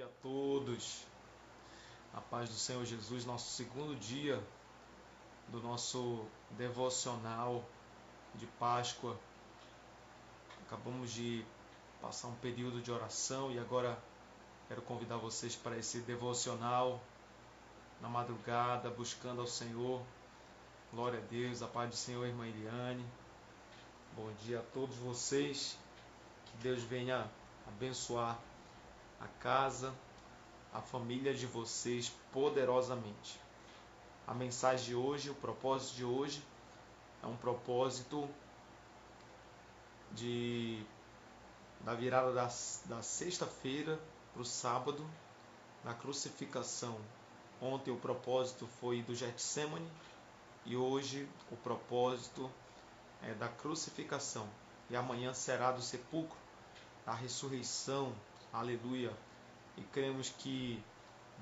dia a todos. A paz do Senhor Jesus, nosso segundo dia do nosso devocional de Páscoa. Acabamos de passar um período de oração e agora quero convidar vocês para esse devocional na madrugada, buscando ao Senhor. Glória a Deus, a paz do Senhor, irmã Eliane. Bom dia a todos vocês. Que Deus venha abençoar a casa, a família de vocês poderosamente. A mensagem de hoje, o propósito de hoje é um propósito da virada da sexta-feira para o sábado, na crucificação. Ontem o propósito foi do Getsemane e hoje o propósito é da crucificação. E amanhã será do sepulcro, da ressurreição. Aleluia! E cremos que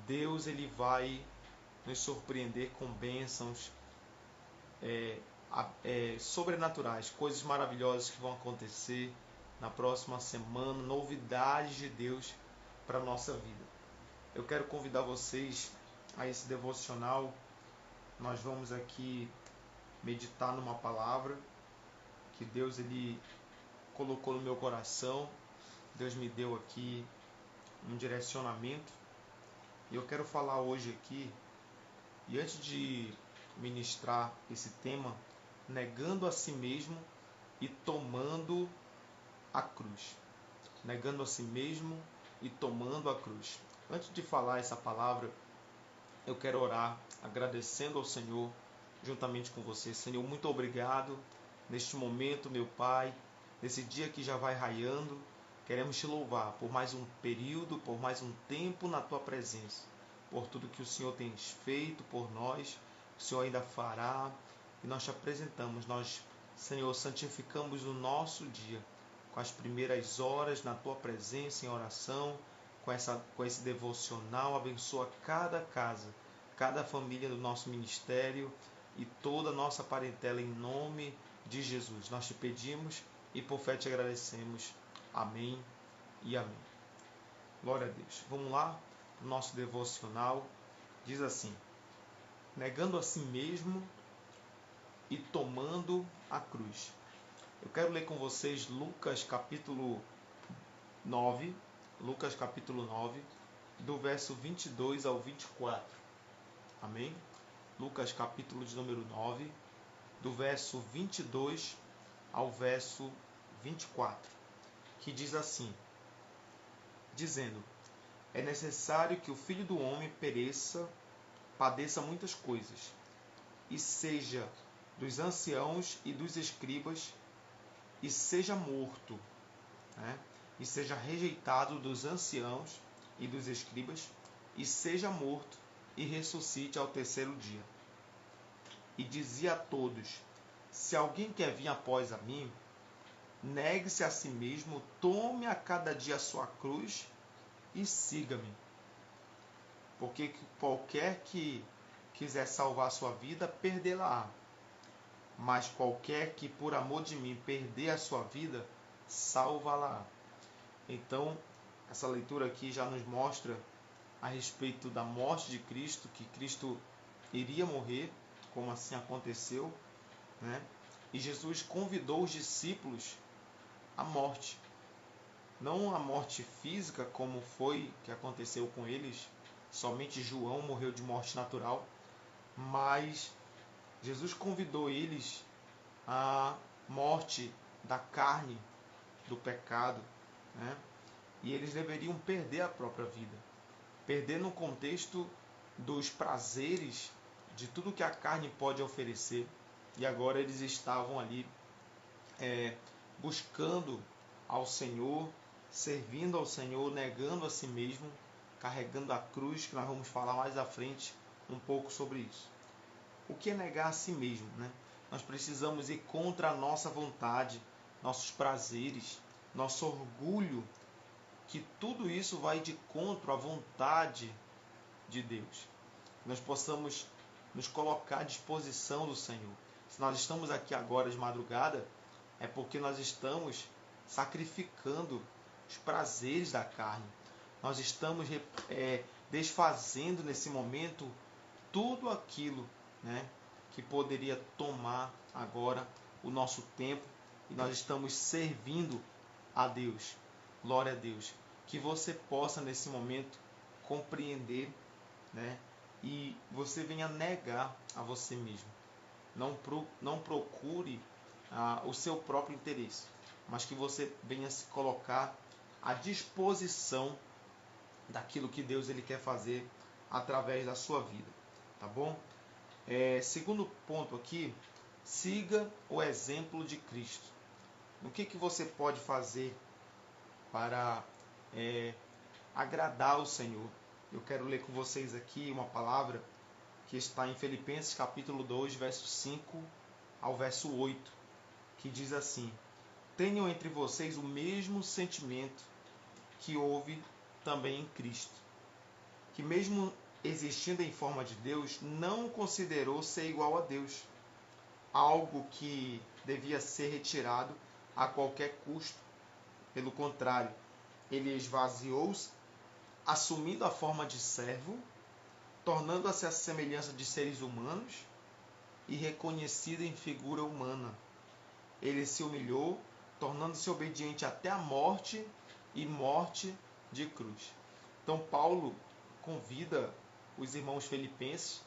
Deus ele vai nos surpreender com bênçãos sobrenaturais, coisas maravilhosas que vão acontecer na próxima semana, novidades de Deus para a nossa vida. Eu quero convidar vocês a esse devocional. Nós vamos aqui meditar numa palavra que Deus ele colocou no meu coração. Deus me deu aqui um direcionamento e eu quero falar hoje aqui. E antes de ministrar esse tema, negando a si mesmo e tomando a cruz. Negando a si mesmo e tomando a cruz. Antes de falar essa palavra, eu quero orar agradecendo ao Senhor juntamente com você. Senhor, muito obrigado neste momento, meu Pai, nesse dia que já vai raiando. Queremos te louvar por mais um período, por mais um tempo na tua presença, por tudo que o Senhor tem feito por nós, o Senhor ainda fará, e nós te apresentamos. Nós, Senhor, santificamos o nosso dia com as primeiras horas na tua presença em oração, com esse devocional. Abençoa cada casa, cada família do nosso ministério e toda a nossa parentela em nome de Jesus. Nós te pedimos e por fé te agradecemos. Amém e amém. Glória a Deus. Vamos lá, o nosso devocional diz assim: negando a si mesmo e tomando a cruz. Eu quero ler com vocês Lucas capítulo 9, do verso 22 ao 24. Amém? Lucas capítulo de número 9, do verso 22 ao verso 24. Que diz assim, dizendo: é necessário que o Filho do Homem padeça muitas coisas, e seja dos anciãos e dos escribas, e seja morto, e seja rejeitado dos anciãos e dos escribas, e seja morto, e ressuscite ao terceiro dia. E dizia a todos: se alguém quer vir após a mim, negue-se a si mesmo, tome a cada dia a sua cruz e siga-me. Porque qualquer que quiser salvar a sua vida, perdê-la-á. Mas qualquer que por amor de mim perder a sua vida, salva-la-á. Então, essa leitura aqui já nos mostra a respeito da morte de Cristo, que Cristo iria morrer, como assim aconteceu, E Jesus convidou os discípulos a morte. Não a morte física, como foi que aconteceu com eles, somente João morreu de morte natural, mas Jesus convidou eles à morte da carne, do pecado, E eles deveriam perder a própria vida. Perder no contexto dos prazeres, de tudo que a carne pode oferecer, e agora eles estavam ali buscando ao Senhor, servindo ao Senhor, negando a si mesmo, carregando a cruz, que nós vamos falar mais à frente um pouco sobre isso. O que é negar a si mesmo? Nós precisamos ir contra a nossa vontade, nossos prazeres, nosso orgulho, que tudo isso vai de contra a vontade de Deus. Nós possamos nos colocar à disposição do Senhor. Se nós estamos aqui agora de madrugada, é porque nós estamos sacrificando os prazeres da carne. Nós estamos desfazendo nesse momento tudo aquilo, né, que poderia tomar agora o nosso tempo, e nós estamos servindo a Deus. Glória a Deus. Que você possa nesse momento compreender, né, e você venha negar a você mesmo. Não procure o seu próprio interesse, mas que você venha se colocar à disposição daquilo que Deus ele quer fazer através da sua vida, tá bom? Segundo ponto aqui, siga o exemplo de Cristo. O que você pode fazer para agradar o Senhor? Eu quero ler com vocês aqui uma palavra que está em Filipenses capítulo 2, verso 5 ao verso 8, que diz assim: tenham entre vocês o mesmo sentimento que houve também em Cristo, que mesmo existindo em forma de Deus, não considerou ser igual a Deus, algo que devia ser retirado a qualquer custo. Pelo contrário, ele esvaziou-se, assumindo a forma de servo, tornando-se à semelhança de seres humanos e reconhecido em figura humana. Ele se humilhou, tornando-se obediente até a morte e morte de cruz. Então Paulo convida os irmãos filipenses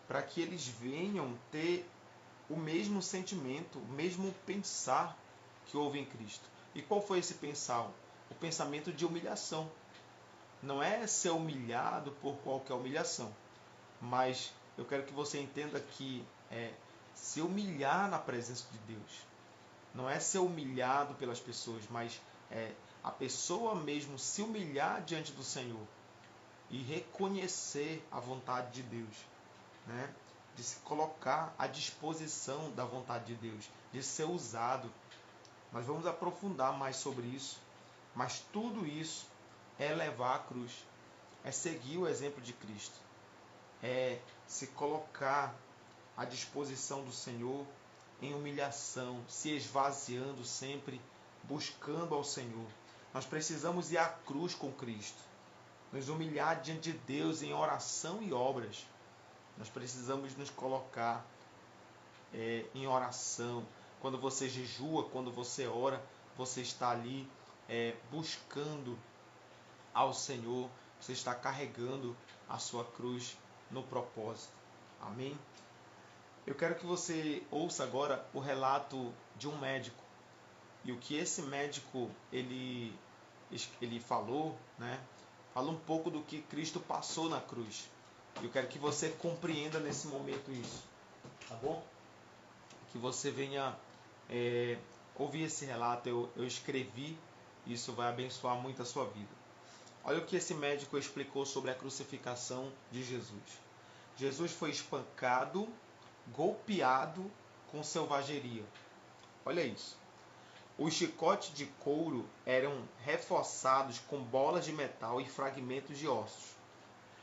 para que eles venham ter o mesmo sentimento, o mesmo pensar que houve em Cristo. E qual foi esse pensar? O pensamento de humilhação. Não é ser humilhado por qualquer humilhação, mas eu quero que você entenda que se humilhar na presença de Deus. Não é ser humilhado pelas pessoas, mas a pessoa mesmo se humilhar diante do Senhor e reconhecer a vontade de Deus, né? De se colocar à disposição da vontade de Deus, de ser usado. Nós vamos aprofundar mais sobre isso, mas tudo isso é levar a cruz, é seguir o exemplo de Cristo, é se colocar à disposição do Senhor em humilhação, se esvaziando sempre, buscando ao Senhor. Nós precisamos ir à cruz com Cristo, nos humilhar diante de Deus em oração e obras. Nós precisamos nos colocar em oração. Quando você jejua, quando você ora, você está ali buscando ao Senhor, você está carregando a sua cruz no propósito. Amém? Eu quero que você ouça agora o relato de um médico. E o que esse médico ele falou, né? Fala um pouco do que Cristo passou na cruz. Eu quero que você compreenda nesse momento isso, tá bom? Que você venha ouvir esse relato. Eu escrevi, isso vai abençoar muito a sua vida. Olha o que esse médico explicou sobre a crucificação de Jesus. Jesus foi espancado, golpeado com selvageria. Olha isso. Os chicotes de couro eram reforçados com bolas de metal e fragmentos de ossos.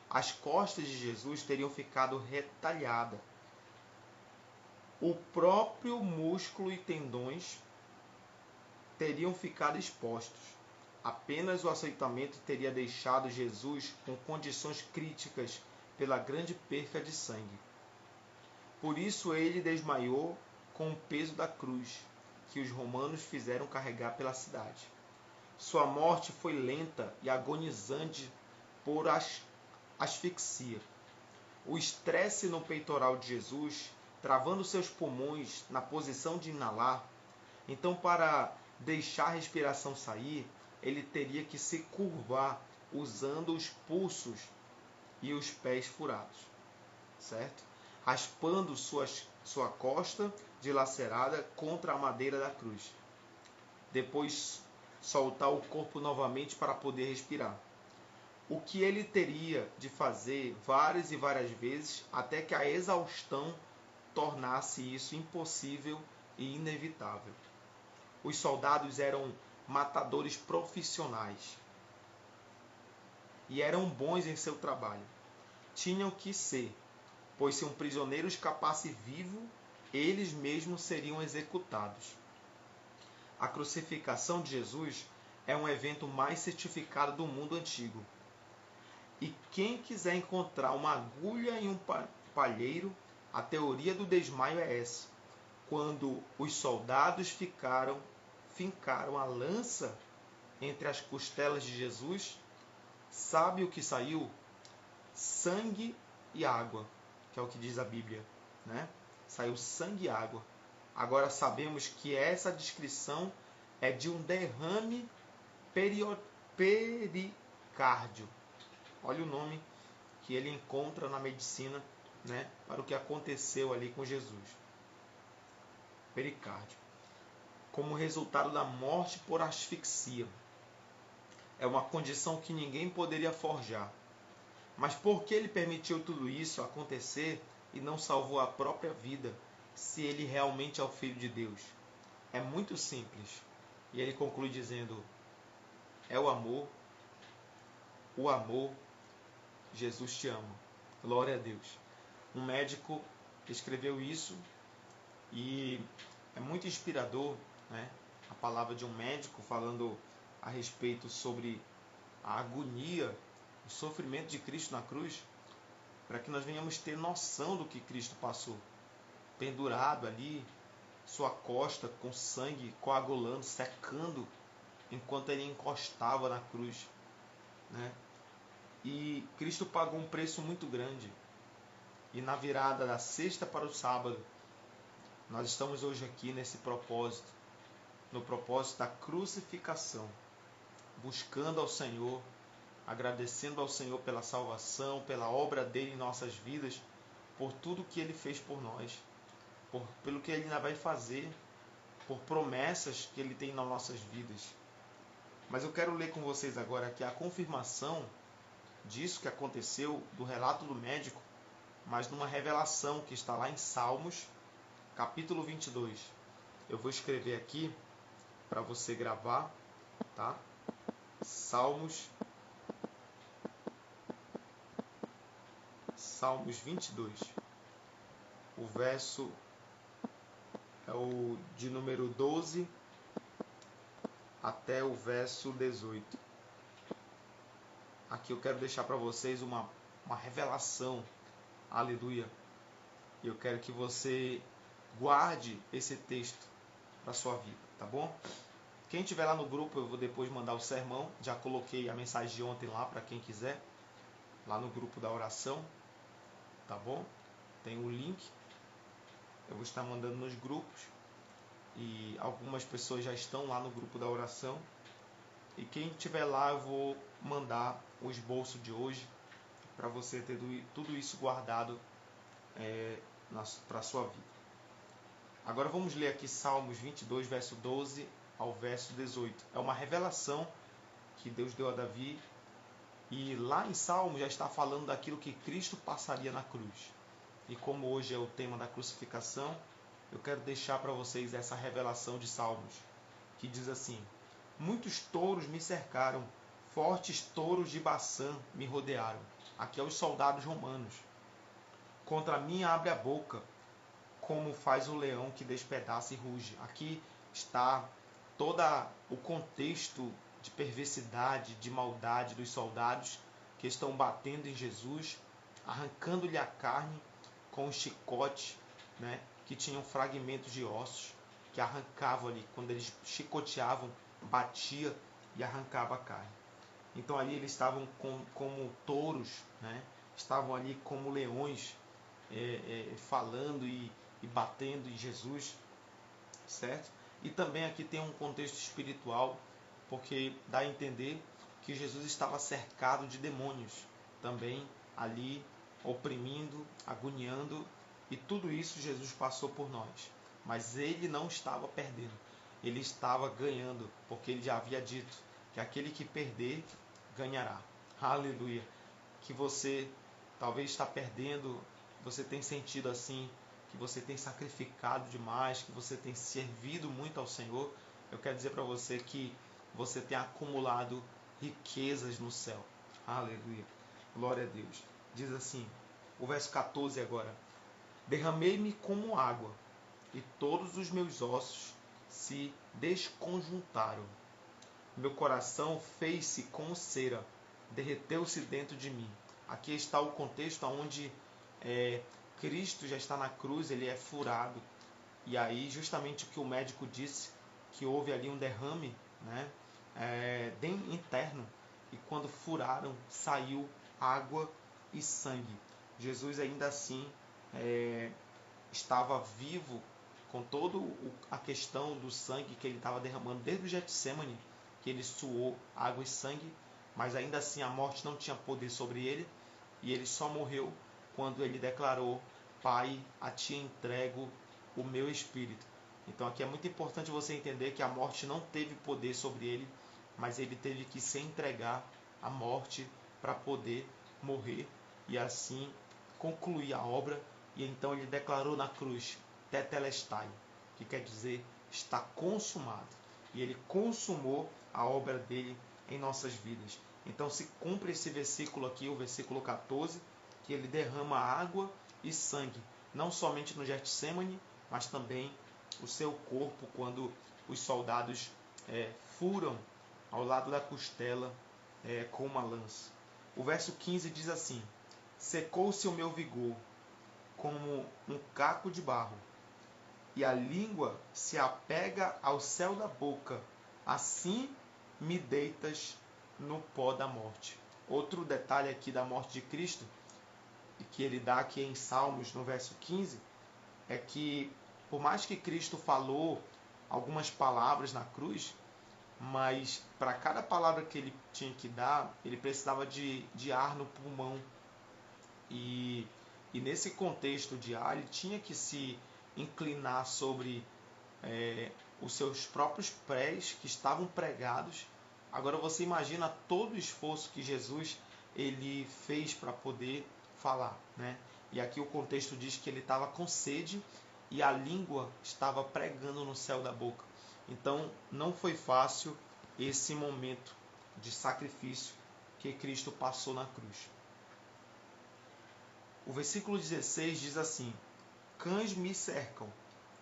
As costas de Jesus teriam ficado retalhadas. O próprio músculo e tendões teriam ficado expostos. Apenas o açoitamento teria deixado Jesus com condições críticas pela grande perca de sangue. Por isso ele desmaiou com o peso da cruz, que os romanos fizeram carregar pela cidade. Sua morte foi lenta e agonizante por asfixia. O estresse no peitoral de Jesus, travando seus pulmões na posição de inalar. Então, para deixar a respiração sair, ele teria que se curvar usando os pulsos e os pés furados, certo? Raspando sua costa dilacerada contra a madeira da cruz. Depois soltar o corpo novamente para poder respirar. O que ele teria de fazer várias e várias vezes até que a exaustão tornasse isso impossível e inevitável. Os soldados eram matadores profissionais e eram bons em seu trabalho. Tinham que ser, pois se um prisioneiro escapasse vivo, eles mesmos seriam executados. A crucificação de Jesus é um evento mais certificado do mundo antigo. E quem quiser encontrar uma agulha em um palheiro, a teoria do desmaio é essa. Quando os soldados fincaram a lança entre as costelas de Jesus, sabe o que saiu? Sangue e água, que é o que diz a Bíblia, né? Saiu sangue e água. Agora sabemos que essa descrição é de um derrame pericárdio. Olha o nome que ele encontra na medicina, né, para o que aconteceu ali com Jesus. Pericárdio. Como resultado da morte por asfixia. É uma condição que ninguém poderia forjar. Mas por que ele permitiu tudo isso acontecer e não salvou a própria vida, se ele realmente é o Filho de Deus? É muito simples. E ele conclui dizendo: é o amor, Jesus te ama. Glória a Deus. Um médico escreveu isso e é muito inspirador, né? A palavra de um médico falando a respeito sobre a agonia, o sofrimento de Cristo na cruz, para que nós venhamos ter noção do que Cristo passou. Pendurado ali, sua costa com sangue coagulando, secando, enquanto ele encostava na cruz, né? E Cristo pagou um preço muito grande. E na virada da sexta para o sábado, nós estamos hoje aqui nesse propósito, no propósito da crucificação, buscando ao Senhor, agradecendo ao Senhor pela salvação, pela obra dele em nossas vidas, por tudo que ele fez por nós, pelo que ele ainda vai fazer, por promessas que ele tem nas nossas vidas. Mas eu quero ler com vocês agora aqui a confirmação disso que aconteceu, do relato do médico, mas numa revelação que está lá em Salmos, capítulo 22. Eu vou escrever aqui para você gravar, tá? Salmos 22. O verso é o de número 12 até o verso 18. Aqui eu quero deixar para vocês uma revelação. Aleluia. E eu quero que você guarde esse texto para sua vida, tá bom? Quem estiver lá no grupo, eu vou depois mandar o sermão. Já coloquei a mensagem de ontem lá para quem quiser, lá no grupo da oração, tá bom? Tem o link. Eu vou estar mandando nos grupos. E algumas pessoas já estão lá no grupo da oração. E quem estiver lá, eu vou mandar o esboço de hoje para você ter tudo isso guardado para a sua vida. Agora vamos ler aqui Salmos 22, verso 12 ao verso 18. É uma revelação que Deus deu a Davi. E lá em Salmos já está falando daquilo que Cristo passaria na cruz. E como hoje é o tema da crucificação, eu quero deixar para vocês essa revelação de Salmos, que diz assim: muitos touros me cercaram, fortes touros de Baçã me rodearam. Aqui é os soldados romanos. Contra mim abre a boca, como faz o leão que despedaça e ruge. Aqui está todo o contexto de perversidade, de maldade dos soldados que estão batendo em Jesus, arrancando-lhe a carne com um chicote, né, que tinham fragmentos de ossos, que arrancavam ali, quando eles chicoteavam, batia e arrancava a carne. Então ali eles estavam como touros, né, estavam ali como leões, falando e batendo em Jesus, certo? E também aqui tem um contexto espiritual, porque dá a entender que Jesus estava cercado de demônios, também ali oprimindo, agoniando, e tudo isso Jesus passou por nós. Mas ele não estava perdendo, ele estava ganhando, porque ele já havia dito que aquele que perder, ganhará. Aleluia! Que você talvez está perdendo, você tem sentido assim, que você tem sacrificado demais, que você tem servido muito ao Senhor. Eu quero dizer para você que você tem acumulado riquezas no céu. Aleluia. Glória a Deus. Diz assim, o verso 14 agora: derramei-me como água, e todos os meus ossos se desconjuntaram. meu coração fez-se como cera, derreteu-se dentro de mim. Aqui está o contexto onde Cristo já está na cruz, ele é furado. E aí justamente o que o médico disse, que houve ali um derrame, né, interno. E quando furaram, saiu água e sangue. Jesus ainda assim estava vivo com toda a questão do sangue que ele estava derramando desde o Getsêmani, que ele suou água e sangue, mas ainda assim a morte não tinha poder sobre ele, e ele só morreu quando ele declarou: Pai, a ti entrego o meu espírito. Então aqui é muito importante você entender que a morte não teve poder sobre ele, mas ele teve que se entregar à morte para poder morrer e assim concluir a obra. E então ele declarou na cruz: Tetelestai, que quer dizer está consumado. E ele consumou a obra dele em nossas vidas. Então se cumpre esse versículo aqui, o versículo 14, que ele derrama água e sangue, não somente no Getsêmani, mas também o seu corpo, quando os soldados furam ao lado da costela com uma lança. O verso 15 diz assim: secou-se o meu vigor como um caco de barro, e a língua se apega ao céu da boca, assim me deitas no pó da morte. Outro detalhe aqui da morte de Cristo, que ele dá aqui em Salmos, no verso 15, é que por mais que Cristo falou algumas palavras na cruz, mas para cada palavra que ele tinha que dar, ele precisava de ar no pulmão. E nesse contexto de ar, ele tinha que se inclinar sobre os seus próprios pés que estavam pregados. Agora você imagina todo o esforço que Jesus ele fez para poder falar, né? E aqui o contexto diz que ele estava com sede e a língua estava pregando no céu da boca. Então não foi fácil esse momento de sacrifício que Cristo passou na cruz. O versículo 16 diz assim: cães me cercam,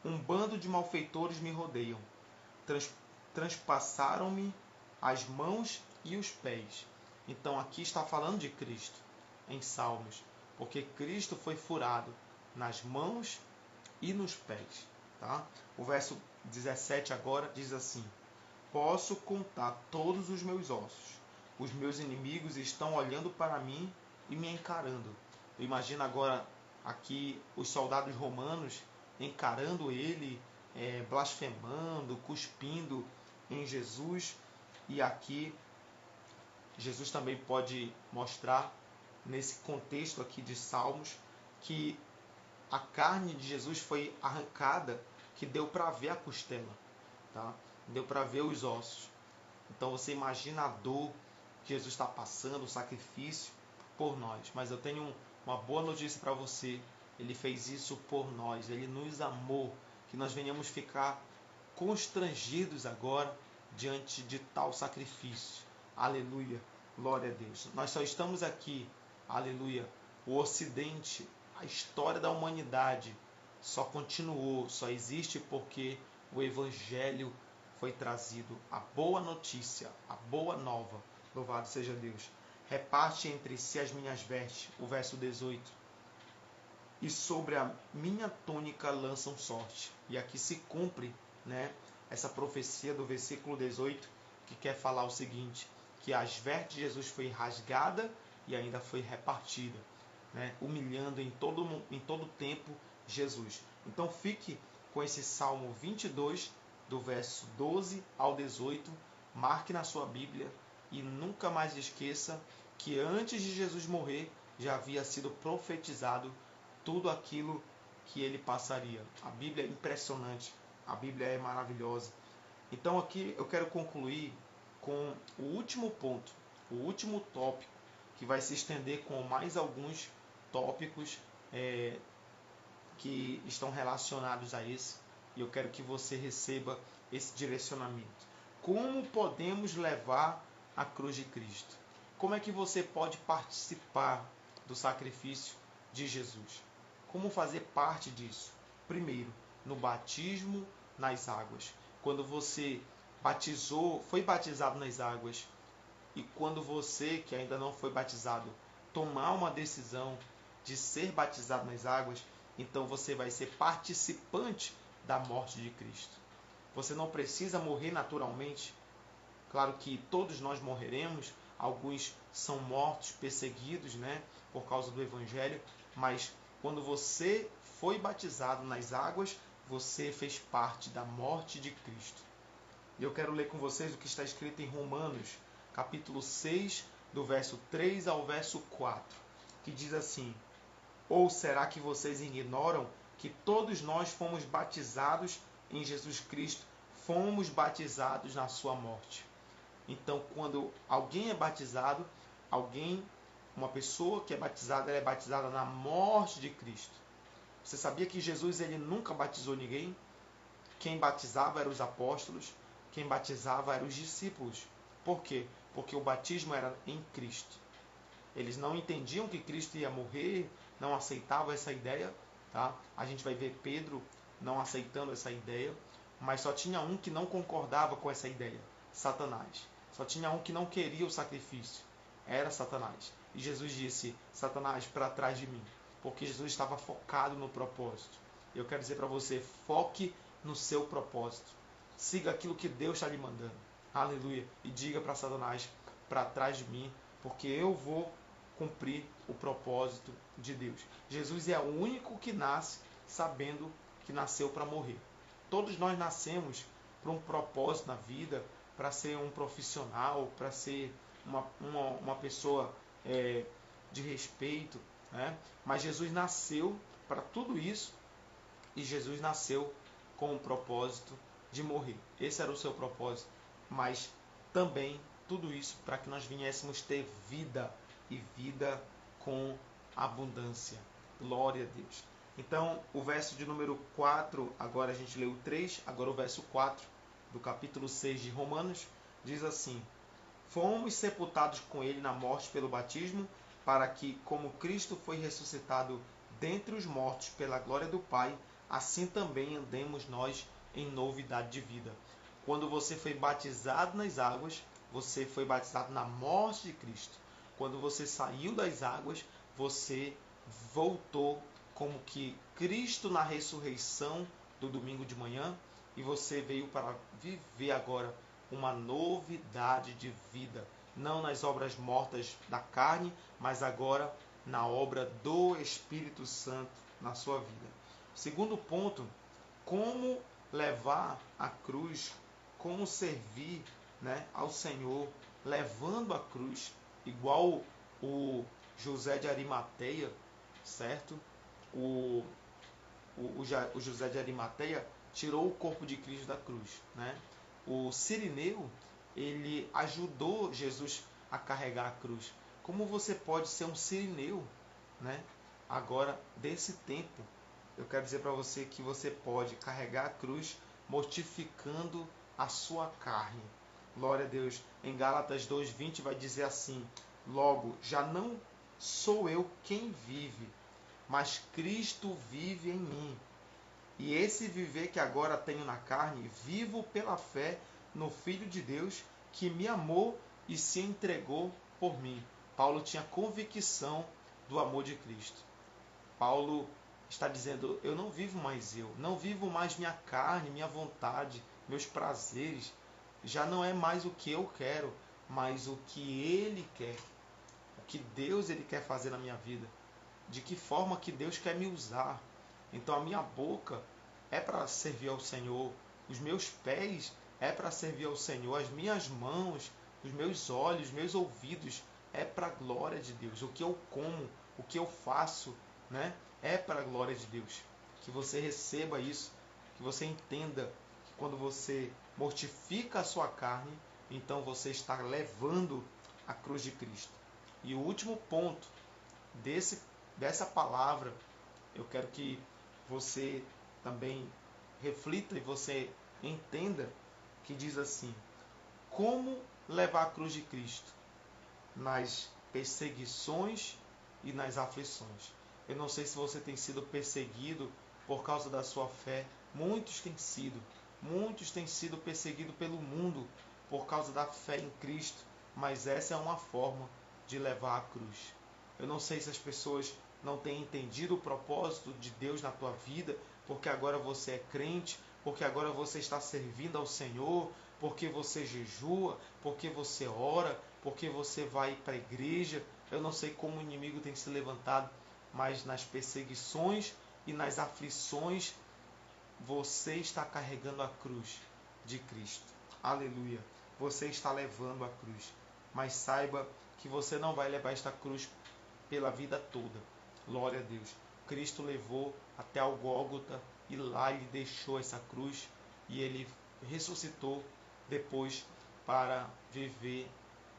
um bando de malfeitores me rodeiam, transpassaram-me as mãos e os pés. Então aqui está falando de Cristo em Salmos, porque Cristo foi furado nas mãos e nos pés. Tá? O verso 17 agora diz assim: posso contar todos os meus ossos, os meus inimigos estão olhando para mim e me encarando. Imagina agora aqui os soldados romanos encarando ele, blasfemando, cuspindo em Jesus. E aqui Jesus também pode mostrar, nesse contexto aqui de Salmos, que a carne de Jesus foi arrancada, que deu para ver a costela, tá? Deu para ver os ossos. Então você imagina a dor que Jesus está passando, o sacrifício por nós. Mas eu tenho uma boa notícia para você: ele fez isso por nós, ele nos amou, que nós venhamos ficar constrangidos agora diante de tal sacrifício. Aleluia, glória a Deus. Nós só estamos aqui, aleluia, o Ocidente, a história da humanidade só continuou, só existe porque o Evangelho foi trazido, a boa notícia, a boa nova. Louvado seja Deus. Reparte entre si as minhas vestes, o verso 18. E sobre a minha túnica lançam sorte. E aqui se cumpre, né, essa profecia do versículo 18, que quer falar o seguinte: que as vestes de Jesus foi rasgada e ainda foi repartida, né, humilhando em todo tempo Jesus. Então fique com esse Salmo 22, do verso 12 ao 18, marque na sua Bíblia e nunca mais esqueça que antes de Jesus morrer já havia sido profetizado tudo aquilo que ele passaria. A Bíblia é impressionante, a Bíblia é maravilhosa. Então aqui eu quero concluir com o último ponto, o último tópico, que vai se estender com mais alguns tópicos que estão relacionados a esse, e eu quero que você receba esse direcionamento. Como podemos levar a cruz de Cristo? Como é que você pode participar do sacrifício de Jesus? Como fazer parte disso? Primeiro, no batismo nas águas. Quando você foi batizado nas águas, e quando você, que ainda não foi batizado, tomar uma decisão de ser batizado nas águas, então você vai ser participante da morte de Cristo. Você não precisa morrer naturalmente. Claro que todos nós morreremos, alguns são mortos, perseguidos, né, por causa do Evangelho, mas quando você foi batizado nas águas, você fez parte da morte de Cristo. E eu quero ler com vocês o que está escrito em Romanos, capítulo 6, do verso 3 ao verso 4, que diz assim: ou será que vocês ignoram que todos nós fomos batizados em Jesus Cristo, fomos batizados na sua morte? Então, quando alguém é batizado, uma pessoa que é batizada, ela é batizada na morte de Cristo. Você sabia que Jesus ele nunca batizou ninguém? Quem batizava eram os apóstolos, quem batizava eram os discípulos. Por quê? Porque o batismo era em Cristo. Eles não entendiam que Cristo ia morrer, não aceitavam essa ideia. Tá? A gente vai ver Pedro não aceitando essa ideia, mas só tinha um que não concordava com essa ideia: Satanás. Só tinha um que não queria o sacrifício, era Satanás. E Jesus disse: Satanás, para trás de mim, porque Jesus estava focado no propósito. Eu quero dizer para você: foque no seu propósito. Siga aquilo que Deus está lhe mandando. Aleluia. E diga para Satanás: para trás de mim, porque eu vou cumprir o propósito de Deus. Jesus é o único que nasce sabendo que nasceu para morrer. Todos nós nascemos para um propósito na vida, para ser um profissional, para ser uma pessoa de respeito, né? Mas Jesus nasceu para tudo isso, e Jesus nasceu com o propósito de morrer. Esse era o seu propósito, mas também tudo isso para que nós viéssemos ter vida, e vida com abundância. Glória a Deus. Então, o verso de número 4, agora a gente leu o 3, agora o verso 4 do capítulo 6 de Romanos, diz assim: fomos sepultados com ele na morte pelo batismo, para que, como Cristo foi ressuscitado dentre os mortos pela glória do Pai, assim também andemos nós em novidade de vida. Quando você foi batizado nas águas, você foi batizado na morte de Cristo. Quando você saiu das águas, você voltou como que Cristo na ressurreição do domingo de manhã, e você veio para viver agora uma novidade de vida, não nas obras mortas da carne, mas agora na obra do Espírito Santo na sua vida. Segundo ponto, como levar a cruz, como servir, né, ao Senhor, levando a cruz, igual o José de Arimateia, certo? O José de Arimateia tirou o corpo de Cristo da cruz, né? O Cirineu, ele ajudou Jesus a carregar a cruz. Como você pode ser um Cirineu, né? Agora, desse tempo, eu quero dizer para você que você pode carregar a cruz mortificando a sua carne. Glória a Deus. Em Gálatas 2:20 vai dizer assim: logo, já não sou eu quem vive, mas Cristo vive em mim. E esse viver que agora tenho na carne, vivo pela fé no Filho de Deus, que me amou e se entregou por mim. Paulo tinha convicção do amor de Cristo. Paulo está dizendo: eu não vivo mais eu, não vivo mais minha carne, minha vontade, meus prazeres. Já não é mais o que eu quero, mas o que Ele quer. O que Deus ele quer fazer na minha vida. De que forma que Deus quer me usar. Então a minha boca é para servir ao Senhor, os meus pés é para servir ao Senhor, as minhas mãos, os meus olhos, meus ouvidos é para a glória de Deus. O que eu como, o que eu faço, né, é para a glória de Deus. Que você receba isso, que você entenda que quando você mortifica a sua carne, então você está levando a cruz de Cristo. E o último ponto dessa palavra, eu quero que você também reflita e você entenda, que diz assim: como levar a cruz de Cristo nas perseguições e nas aflições. Eu não sei se você tem sido perseguido por causa da sua fé, muitos têm sido, Muitos têm sido perseguidos pelo mundo por causa da fé em Cristo, mas essa é uma forma de levar a cruz. Eu não sei se as pessoas não têm entendido o propósito de Deus na tua vida, porque agora você é crente, porque agora você está servindo ao Senhor, porque você jejua, porque você ora, porque você vai para a igreja. Eu não sei como o inimigo tem se levantado, mas nas perseguições e nas aflições você está carregando a cruz de Cristo. Aleluia. Você está levando a cruz. Mas saiba que você não vai levar esta cruz pela vida toda. Glória a Deus. Cristo levou até o Gólgota e lá ele deixou essa cruz e ele ressuscitou depois para viver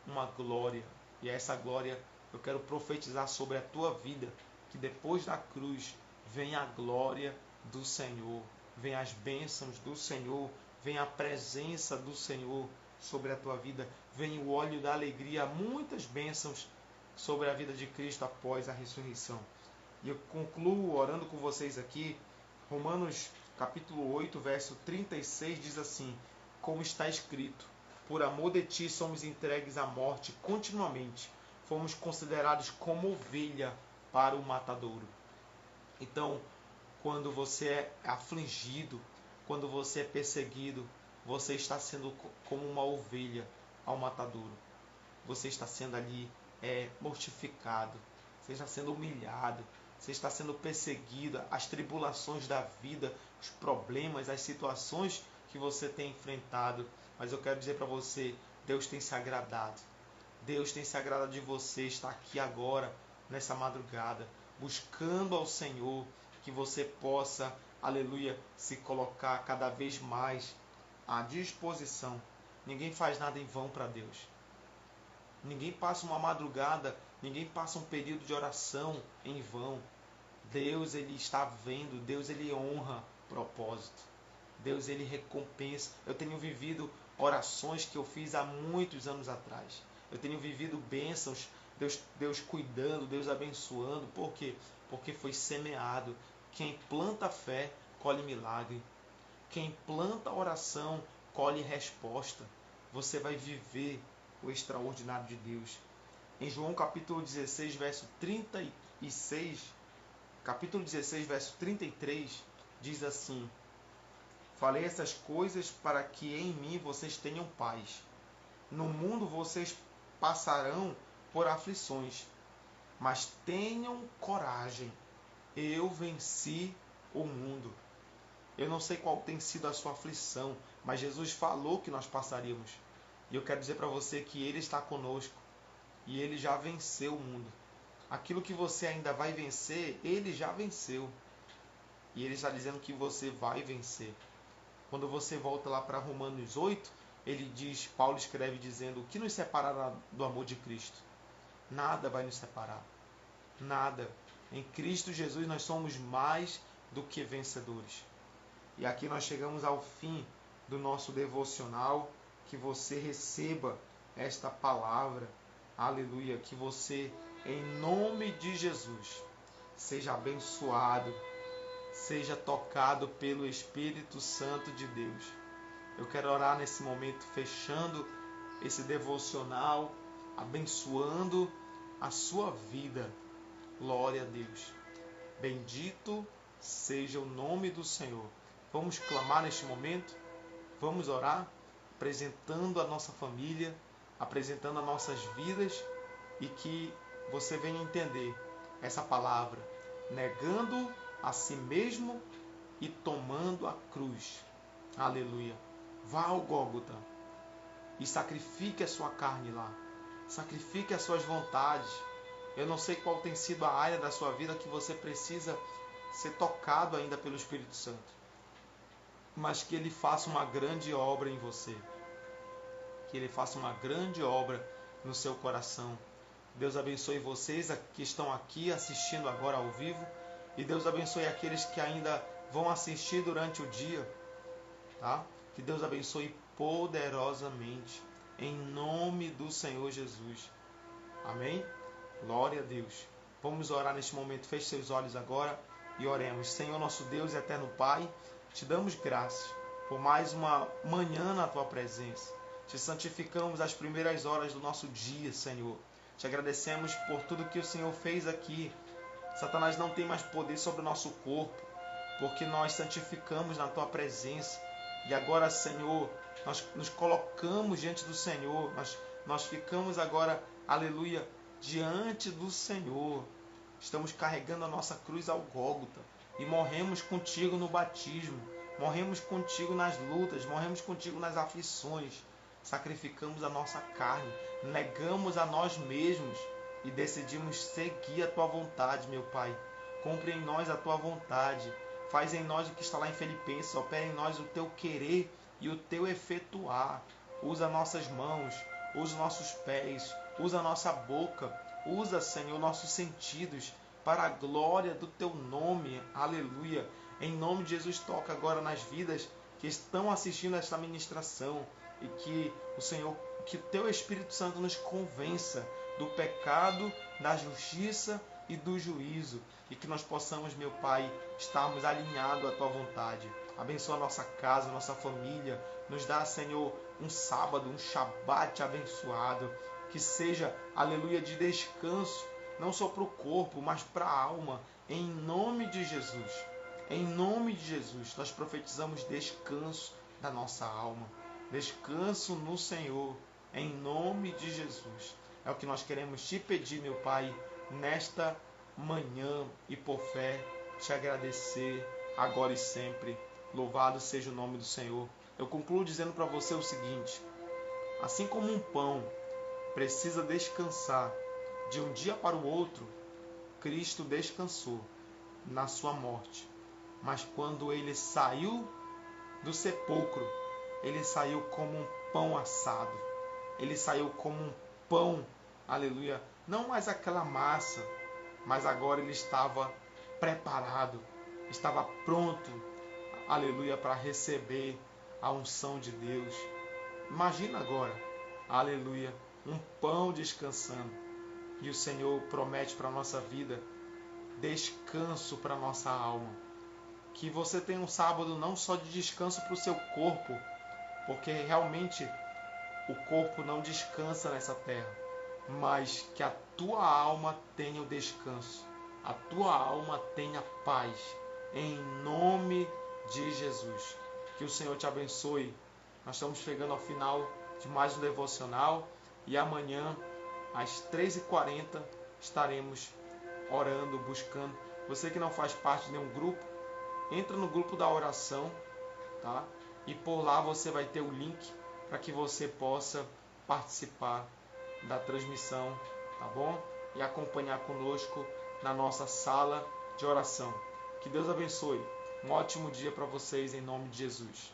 uma glória. E essa glória eu quero profetizar sobre a tua vida, que depois da cruz vem a glória do Senhor, vem as bênçãos do Senhor, vem a presença do Senhor sobre a tua vida, vem o óleo da alegria, muitas bênçãos sobre a vida de Cristo após a ressurreição. E eu concluo orando com vocês aqui, Romanos capítulo 8, verso 36 diz assim: como está escrito, por amor de ti somos entregues à morte continuamente, fomos considerados como ovelha para o matadouro. Então, quando você é afligido, quando você é perseguido, você está sendo como uma ovelha ao matadouro. Você está sendo ali mortificado, você está sendo humilhado, você está sendo perseguido, as tribulações da vida, os problemas, as situações que você tem enfrentado. Mas eu quero dizer para você, Deus tem se agradado. Deus tem se agradado de você estar aqui agora, nessa madrugada, buscando ao Senhor, que você possa, aleluia, se colocar cada vez mais à disposição. Ninguém faz nada em vão para Deus. Ninguém passa uma madrugada, ninguém passa um período de oração em vão. Deus, ele está vendo, Deus, ele honra propósito. Deus, ele recompensa. Eu tenho vivido orações que eu fiz há muitos anos atrás. Eu tenho vivido bênçãos, Deus cuidando, Deus abençoando. Por quê? Porque foi semeado. Quem planta fé, colhe milagre. Quem planta oração, colhe resposta. Você vai viver o extraordinário de Deus. Em João capítulo 16, verso 36, capítulo 16, verso 33, diz assim: falei essas coisas para que em mim vocês tenham paz. No mundo vocês passarão por aflições, mas tenham coragem. Eu venci o mundo. Eu não sei qual tem sido a sua aflição, mas Jesus falou que nós passaríamos. E eu quero dizer para você que Ele está conosco e Ele já venceu o mundo. Aquilo que você ainda vai vencer, Ele já venceu. E Ele está dizendo que você vai vencer. Quando você volta lá para Romanos 8, ele diz, Paulo escreve dizendo: o que nos separará do amor de Cristo? Nada vai nos separar. Nada. Em Cristo Jesus nós somos mais do que vencedores. E aqui nós chegamos ao fim do nosso devocional. Que você receba esta palavra. Aleluia. Que você, em nome de Jesus, seja abençoado, seja tocado pelo Espírito Santo de Deus. Eu quero orar nesse momento, fechando esse devocional, abençoando a sua vida. Glória a Deus. Bendito seja o nome do Senhor. Vamos clamar neste momento, vamos orar, apresentando a nossa família, apresentando as nossas vidas, e que você venha entender essa palavra, negando a si mesmo e tomando a cruz. Aleluia. Vá ao Gólgota e sacrifique a sua carne lá. Sacrifique as suas vontades. Eu não sei qual tem sido a área da sua vida que você precisa ser tocado ainda pelo Espírito Santo. Mas que Ele faça uma grande obra em você. Que Ele faça uma grande obra no seu coração. Deus abençoe vocês que estão aqui assistindo agora ao vivo. E Deus abençoe aqueles que ainda vão assistir durante o dia. Tá? Que Deus abençoe poderosamente. Em nome do Senhor Jesus. Amém? Glória a Deus. Vamos orar neste momento. Feche seus olhos agora e oremos. Senhor nosso Deus e eterno Pai, te damos graças. por mais uma manhã na tua presença. Te santificamos as primeiras horas do nosso dia, Senhor. Te agradecemos por tudo que o Senhor fez aqui. Satanás não tem mais poder sobre o nosso corpo, porque nós santificamos na tua presença. E agora, Senhor, nós nos colocamos diante do Senhor. Nós ficamos agora, aleluia, diante do Senhor. Estamos carregando a nossa cruz ao Gólgota e morremos contigo no batismo. Morremos contigo nas lutas, morremos contigo nas aflições. Sacrificamos a nossa carne, negamos a nós mesmos e decidimos seguir a tua vontade, meu Pai. Cumpre em nós a tua vontade. Faz em nós o que está lá em Filipenses. Opera em nós o teu querer e o teu efetuar. Usa nossas mãos, usa nossos pés, usa nossa boca. Usa, Senhor, nossos sentidos para a glória do teu nome. Aleluia. Em nome de Jesus, toca agora nas vidas que estão assistindo a esta ministração e que o Senhor, que o teu Espírito Santo nos convença do pecado, da justiça e do juízo, e que nós possamos, meu Pai, estarmos alinhados à tua vontade. Abençoa a nossa casa, a nossa família. Nos dá, Senhor, um sábado, um Shabat abençoado, que seja, aleluia, de descanso, não só para o corpo, mas para a alma, em nome de Jesus. Em nome de Jesus, nós profetizamos descanso da nossa alma, descanso no Senhor, em nome de Jesus. É o que nós queremos te pedir, meu Pai, nesta manhã, e por fé te agradecer agora e sempre. Louvado seja o nome do Senhor. Eu concluo dizendo para você o seguinte: assim como um pão precisa descansar de um dia para o outro, Cristo descansou na sua morte. Mas quando ele saiu do sepulcro, ele saiu como um pão assado. Ele saiu como um pão, aleluia, não mais aquela massa, mas agora ele estava preparado, estava pronto, aleluia, para receber a unção de Deus. Imagina agora, aleluia, um pão descansando. E o Senhor promete para a nossa vida descanso para a nossa alma. Que você tenha um sábado não só de descanso para o seu corpo, porque realmente o corpo não descansa nessa terra, mas que a tua alma tenha o descanso, a tua alma tenha paz, em nome de Jesus. Que o Senhor te abençoe. Nós estamos chegando ao final de mais um devocional e amanhã, às 3h40, estaremos orando, buscando. Você que não faz parte de nenhum grupo, entra no grupo da oração, tá? E por lá você vai ter o link para que você possa participar da transmissão, tá bom? E acompanhar conosco na nossa sala de oração. Que Deus abençoe. Um ótimo dia para vocês em nome de Jesus.